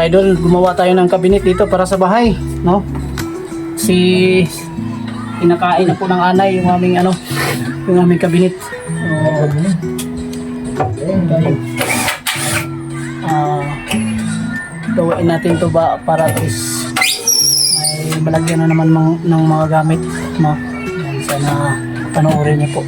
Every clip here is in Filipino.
ka-idol, gumawa tayo ng cabinet dito para sa bahay, no? Si kinakain na po ng anay yung aming ano, yung aming cabinet. Gawain natin to ba para at least may malagyan na naman ng mga gamit, no? Yan, sana panoorin niyo po.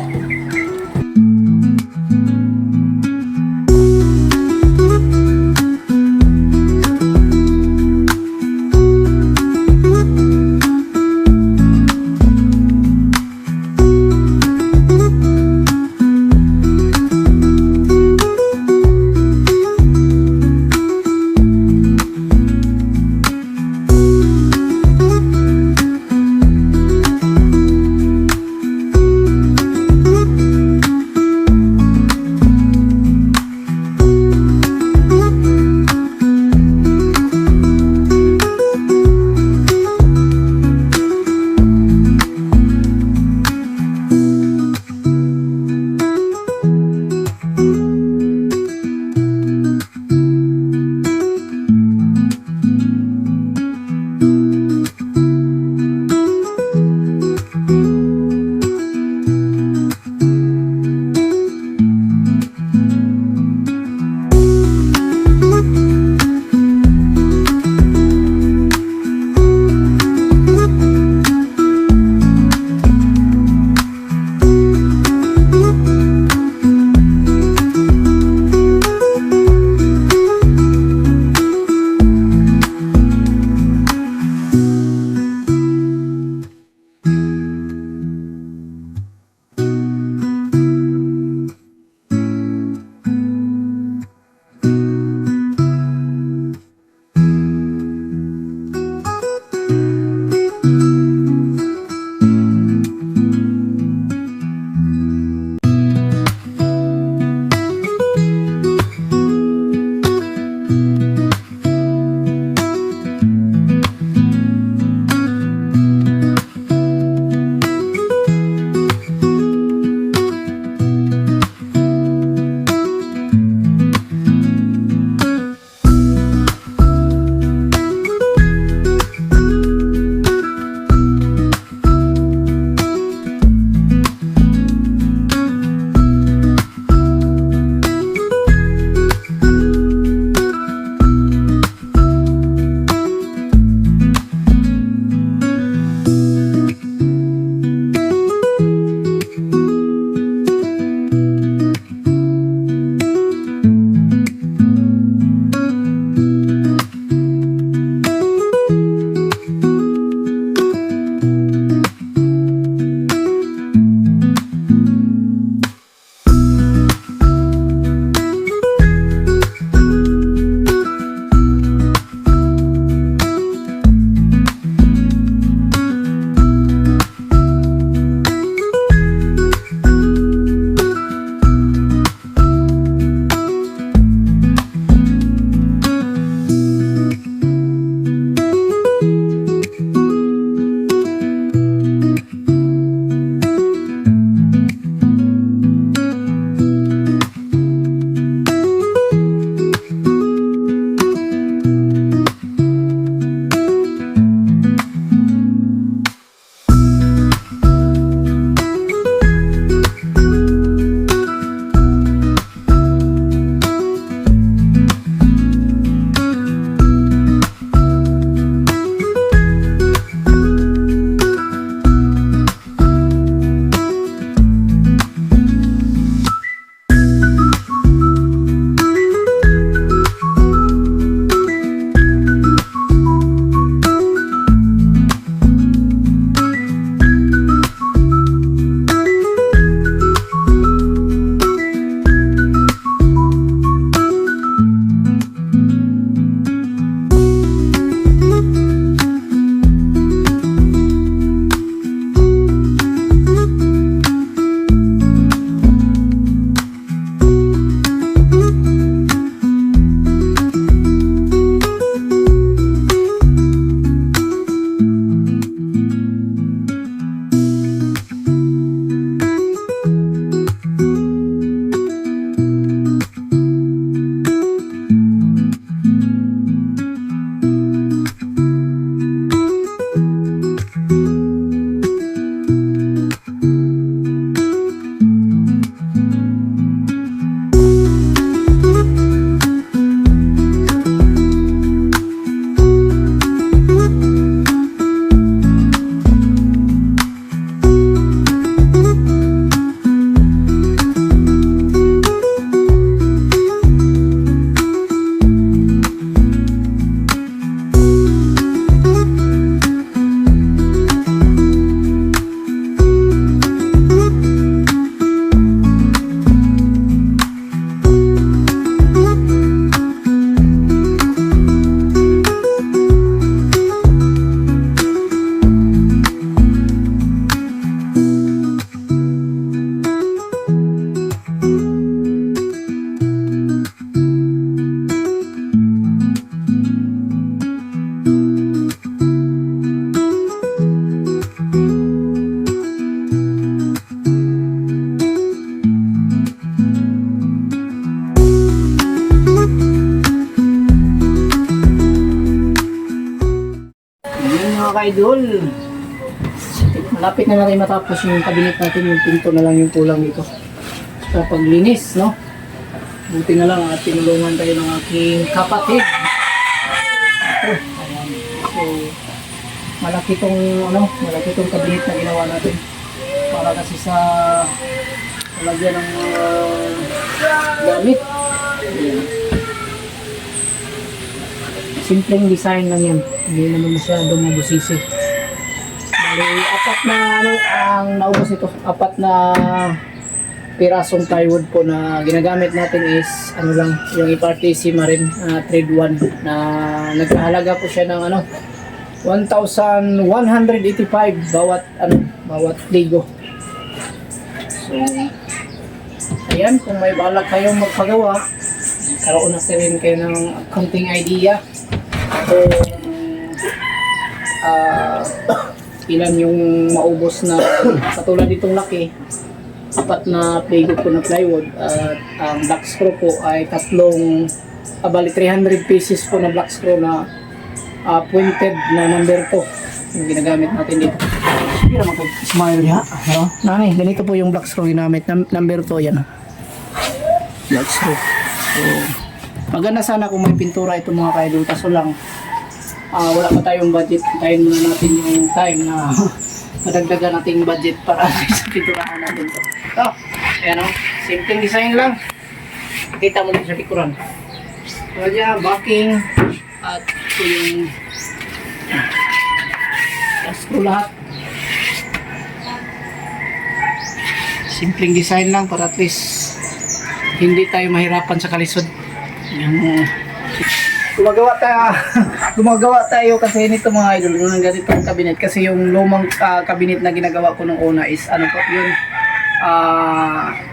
mga ka-idol. Malapit na natin matapos yung cabinet natin, yung pinto na lang yung kulang dito. Sa paglinis, no? Buti na lang at tinulungan tayo ng aking kapatid. Ito, ayan. So, malaki tong cabinet na ginawa natin. Para kasi sa lagyan ng gamit. Ayan. Simpleng design lang yan. Hindi naman masyadong mabusisi. Bali, apat na ang naubos ito. Apat na pirasong plywood po na ginagamit natin is yung FRTC Marine Trade 1 na nagkahalaga po siya ng 1,185 bawat ligo. So, ayan, kung may balak kayong magpagawa, karoon na rin kayo ng konting idea kung ilan yung maubos na katulad itong laki, apat na plywood po na plywood at ang black screw po ay bali 300 pieces po na black screw na pointed na number 2 yung ginagamit natin dito. Hindi naman mag-smile niya. Nani, ganito po yung black screw ginamit. Number 2 yan. Black screw. So, maganda sana kung may pintura ito mga ka-idol. Kaso lang, wala pa tayong budget. Tayin muna natin yung time na madagdagan nating budget para sa pinturahan natin ito. So, ayan o. Simpleng design lang. Kita mo din sa likuran. Kaya backing at ito yung screw lahat. Simpleng design lang para at least hindi tayo mahirapan sa kalisod. Yung gumagawa tayo kasi nito mga idol ng ganitong cabinet kasi yung lumang cabinet na ginagawa ko nung una is yun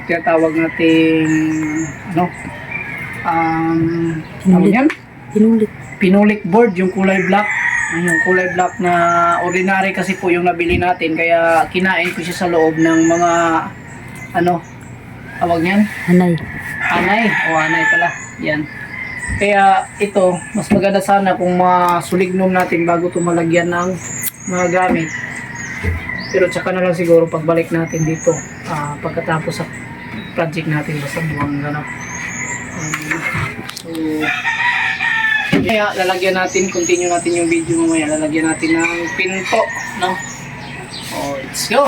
tinatawag nating pinulik board, yung kulay black. Yung kulay black na ordinary kasi po yung nabili natin kaya kinain ko siya sa loob ng mga tawag niyan? Anay pala. Yan. Kaya ito, mas maganda sana kung masulignom natin bago ito malagyan ng mga gamit. Pero tsaka na lang siguro pagbalik natin dito pagkatapos sa project natin basta buwang gano'n. So, kaya lalagyan natin, continue natin yung video mamaya, lalagyan natin ng pinto, no? Oh, let's go!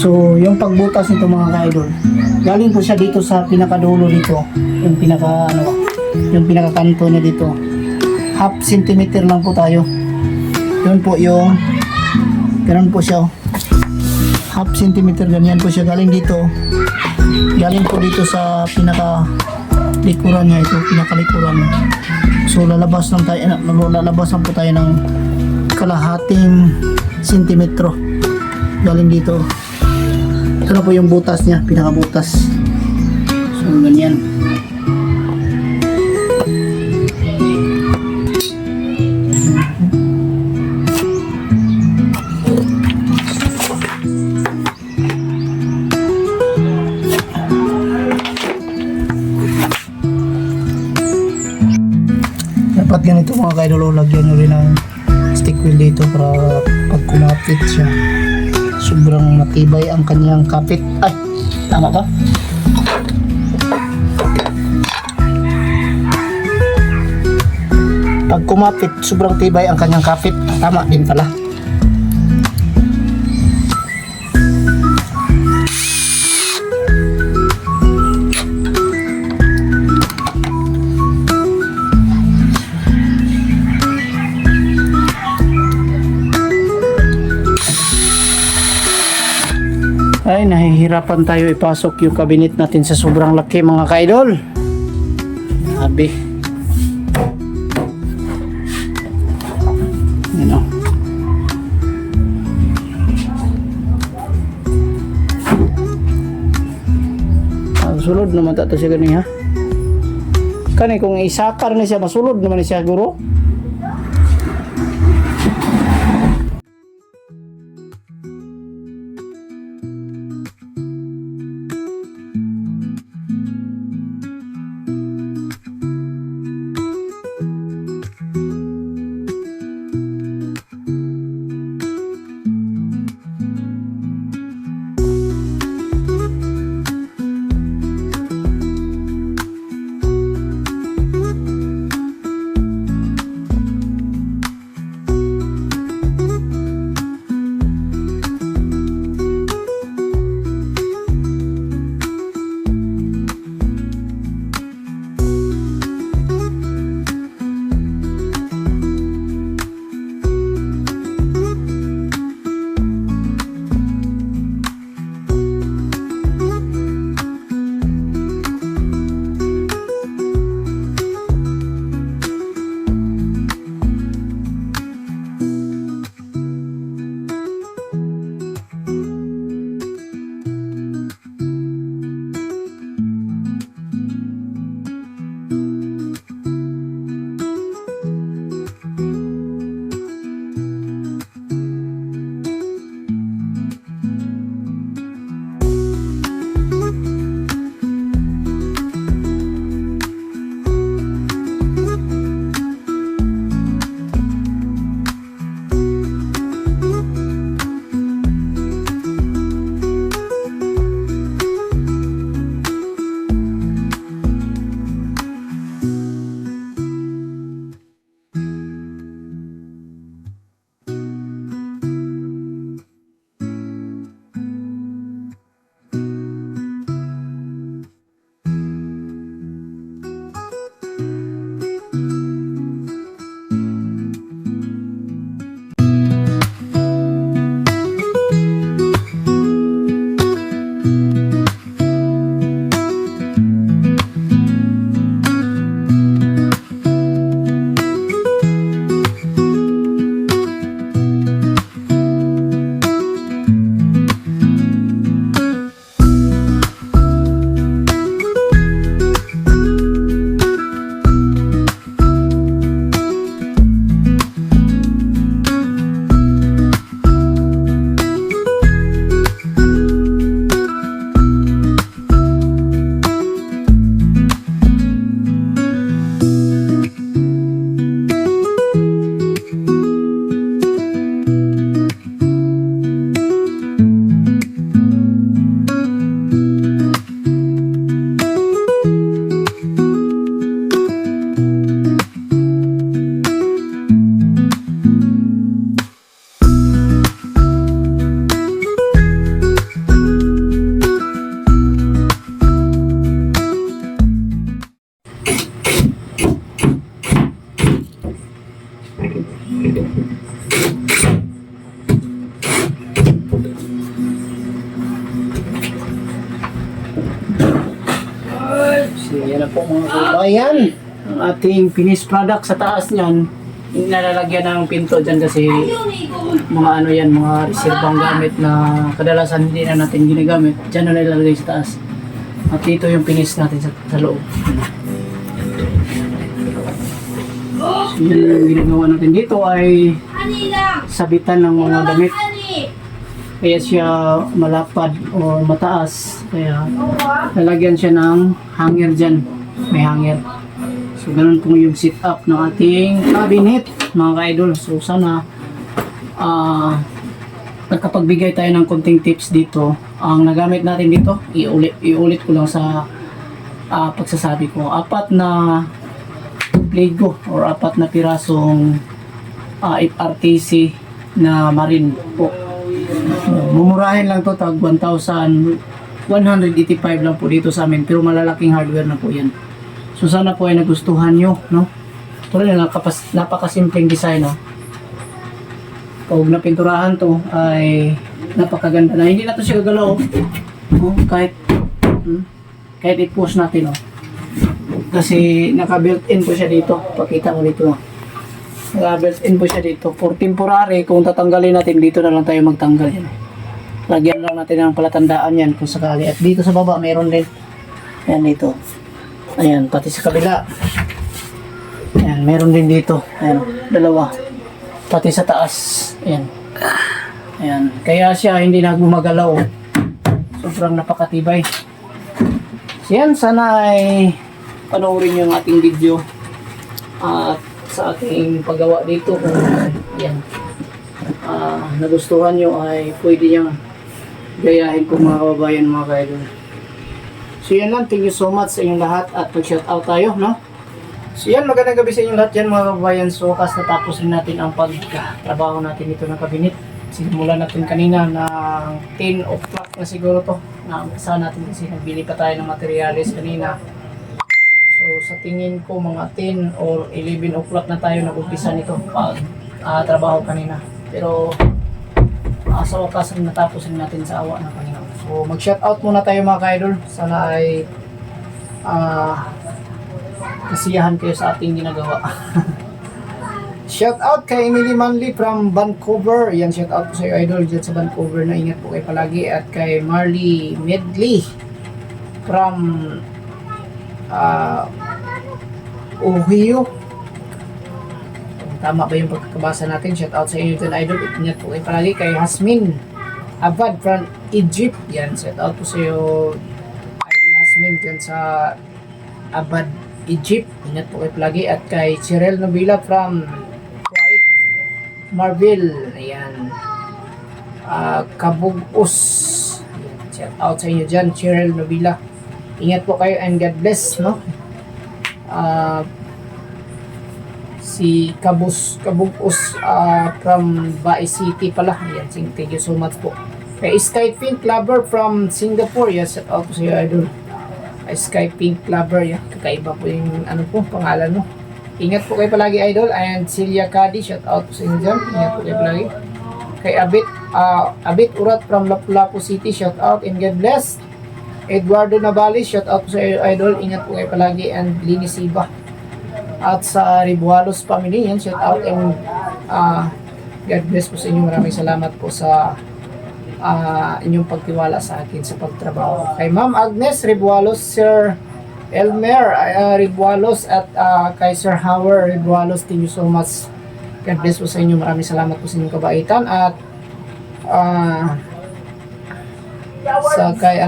So, yung pagbutas nito mga ka-idol, galing po siya dito sa pinakadulo dito, yung pinakakanto niya dito. Half centimeter lang po tayo. Yun po yung, ganun po siya. Half centimeter, ganyan po siya. Galing dito. Galing po dito sa pinaka-likuran niya ito, pinakalikuran. So, lalabasan po tayo ng kalahating sentimetro. Galing dito. Ito na po yung butas niya, pinakabutas. So, ganyan. Dapat ganito mga kaidol, lagyan nyo rin ng stick wheel dito para pag kumapit siya sobrang matibay ang kanyang kapit. Ay, tama ba? Pag kumapit, sobrang tibay ang kanyang kapit. Tama din pala. Ay, nahihirapan tayo ipasok yung cabinet natin sa sobrang laki mga ka-idol. Grabe. Yan o. Sulod naman tato siya ganun ha. Kani kung isakar na siya, masulod naman siya guro. So, yan na po mga kabayan. Ang ating finished product sa taas niyan, nilalagyan ng pinto dyan kasi mga ano yan, mga reserbang gamit na kadalasan hindi na natin ginagamit. Dyan na nilalagay sa taas. At ito yung finish natin sa loob. So, yan yung ginagawa natin dito ay sabitan ng mga damit. Kaya siya malapad o mataas. Kaya lalagyan siya ng hanger dyan. May hanger. So ganun po yung sit up ng ating cabinet mga ka-idol. So sana nagkapagbigay tayo ng konting tips dito. Ang nagamit natin dito, iulit ko lang sa pagsasabi ko. 4 na Lego or 4 na pirasong FRTC na marine po. Mumurahin lang to, tag 1,185 lang po dito sa amin, pero malalaking hardware na po yan. So sana po ay nagustuhan nyo, no? Tuloy na napakasimpleng design, no? Pag napinturahan to ay Napakaganda na. Hindi na to siya gagalaw. Oh, kahit i-post natin, oh. Kasi naka-built-in po siya dito. Pakita mo dito. Naka-built-in po siya dito. For temporary, kung tatanggalin natin, dito na lang tayo magtanggal yan. Lagyan lang natin ng palatandaan yan kung sakali. At dito sa baba, mayroon din. Ayan dito. Ayan, pati sa kabila. Ayan, meron din dito. Ayan, dalawa. Pati sa taas. Ayan. Ayan. Kaya siya hindi na gumagalaw. Sobrang napakatibay. So yan, sana ay panoorin yung ating video at sa ating paggawa dito kung yan nagustuhan nyo ay pwede niyang gayahin po mga kababayan, mga kaidol. So yan lang, thank you so much sa inyong lahat at mag-shout out tayo, no? So yan, magandang gabi sa inyong lahat yan mga kababayan. So kas natapos rin natin ang pagtrabaho natin dito ng kabinet. Simulan natin kanina ng 10 o'clock na siguro to. Naumpisa natin kasi nagbili pa tayo ng materials kanina. So sa tingin ko mga 10 or 11 o'clock na tayo nag-umpisa nito pag trabaho kanina. Pero sa wakas natapos rin natin sa awa ng Panginoon. So mag-shoutout muna tayo mga ka-idol. Sana ay kasiyahan kayo sa ating ginagawa. Shout out kay Emily Manley from Vancouver. Yan, shout out po sa iyo, idol, dyan sa Vancouver. Na ingat po kayo palagi. At kay Marley Medley from Ohio. Tama ba yung pagkakabasa natin? Shout out sa iyo dyan, idol. Ingat po kayo palagi. Kay Hasmin Abad from Egypt. Yan, shout out po sa iyo, idol Hasmin, dyan sa Abad, Egypt. Ingat po kayo palagi. At kay Cheryl Nobila from Marvel, ayan. Kabugos. Ayan. Shout out sa inyo dyan, Cheryl Nobila. Ingat po kayo and God bless, no? Si Kabugos from Bae City pala. Ayan, thank you so much po. Kay Sky Pink Lover from Singapore. Yes, shout out po sa iyo, idol. Sky Pink Lover, yan. Kakaiba po yung pangalan mo. Ingat po kayo palagi, idol. And Celia Cady, shout out po sa inyo dyan. Ingat po kayo palagi. Kay Abit Urat from Lapu-Lapu City, shout out and God bless. Eduardo Navales, shout out po sa iyo, idol. Ingat po kayo palagi. And Lini Siba. At sa Ribualos family, yan, shout out and God bless po sa inyo. Maraming salamat po sa inyong pagtiwala sa akin sa pagtrabaho. Kay Ma'am Agnes Ribualos, Sir Elmer Ribualos at kay Sir Howard Ribualos, thank you so much. God bless po sa inyo. Maraming salamat po sa inyong kabaitan. At sa kay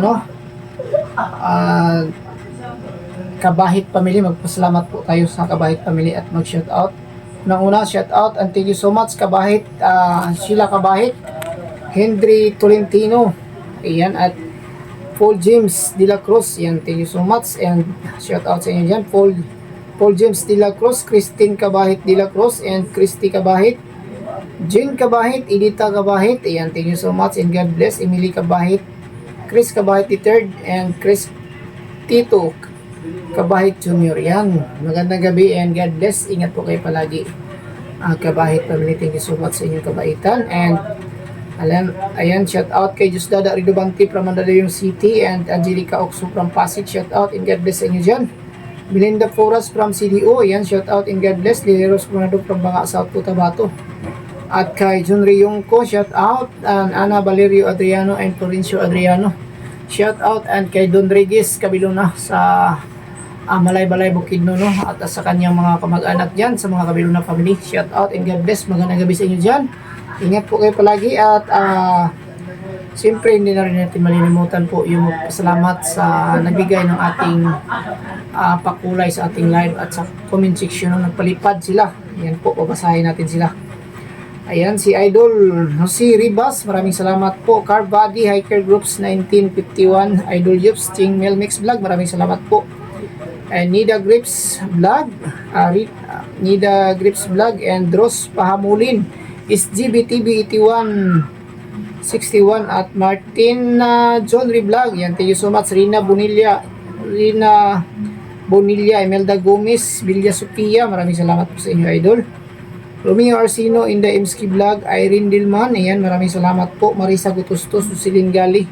Kabahit Family, magpasalamat po tayo sa Kabahit Family at mag-shout out. Una, shout out and thank you so much Kabahit, Sheila Kabahit, Henry Tolentino, ayan, at Paul James De La Cruz, yan, thank you so much and shout out sa inyo dyan. Paul James De La Cruz, Christine Kabahit De La Cruz, and Christy Kabahit, Jean Kabahit, Edita Kabahit, ayan, thank you so much and God bless. Emily Kabahit, Chris Kabahit III, and Chris Tito Kabahit Jr. Yan, magandang gabi and God bless. Ingat po kayo palagi, Kabahit family, thank you so much sa inyong kabaitan. And ayan, shout out kay Jusdada Ridobanti from Mandaluyong City and Angelica Oxo from Pasig, shout out and God bless sa inyo dyan. Melinda Foras from CDO, ayan, shout out and God bless. Lileros Coronado from Banga, South Cotabato. At kay John Riyongko, shout out. And Ana Valerio Adriano and Florencio Adriano, shout out. And kay Don Regis Kabiluna sa Malay-Balay Bukidno, no? At sa kanyang mga kamag-anak dyan sa mga Kabiluna family, shout out and God bless. Magandang gabi sa inyo dyan. Ingat po kayo palagi at siyempre hindi na rin natin malilimutan po yung salamat sa nagbigay ng ating pakulay sa ating live at sa comment section nung nagpalipad sila. Yan po, babasahin natin sila. Ayan, si Idol Jose Ribas, maraming salamat po. Car Body Hiker Groups 1951, Idol Yups, Ting Melmix Vlog, maraming salamat po. And Nida Grips Vlog, Nida Grips Vlog and Dross Pahamulin is GBTV 8161 at Martin John Vlog. Yan, thank you so much. Rina Bonilla, Imelda Gomez, Villa Sofia, maraming salamat po sa inyo, idol. Romeo Arsino in the Imski Vlog, Irene Dilman, ayan, maraming salamat po. Marisa Gutustos, Susilin Gali,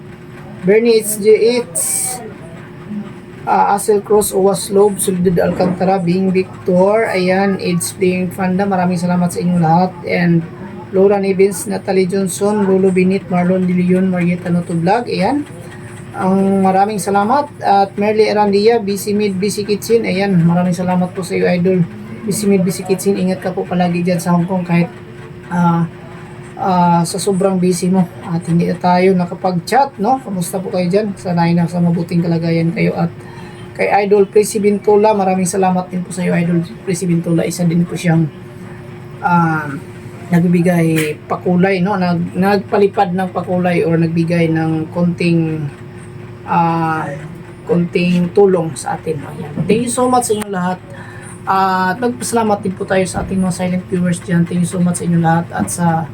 Bernie HJ8, Asel Cross, Owas Lob, Soledad Alcantara, Bing Victor, ayan, AIDS Playing Fanda, maraming salamat sa inyong lahat. And Laura Nevins, Natalie Johnson, Lolo Binit, Marlon De Leon, Marietta Noto Vlog, ayan. Ang maraming salamat. At Merly Erandia, BC Mid, BC Kitchen, ayan, maraming salamat po sa iyo, idol. BC Mid, BC Kitchen, ingat ka po palagi dyan sa Hong Kong kahit sa sobrang busy mo at hindi na tayo nakapag-chat, no? Kamusta po kayo dyan? Sana ay nasa mabuting kalagayan kayo. At kay Idol Presi Bintola, maraming salamat din po sa iyo, Idol Presi Bintola. Isa din po siyang nagbigay pakulay, no? Nagpalipad ng pakulay or nagbigay ng konting tulong sa atin. Ayan. Thank you so much sa inyong lahat. At nagpasalamat din po tayo sa ating mga silent viewers dyan. Thank you so much sa inyong lahat at sa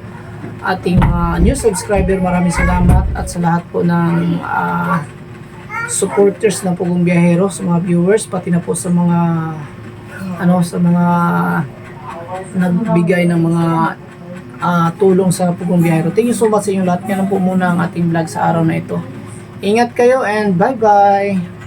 ating new subscriber, maraming salamat. At sa lahat po ng supporters ng Pugong Biyahero, sa mga viewers, pati na po sa mga sa mga nagbigay ng mga tulong sa Pugong Biyahero. Thank you so much sa inyong lahat. Yan po muna ang ating vlog sa araw na ito. Ingat kayo and bye bye.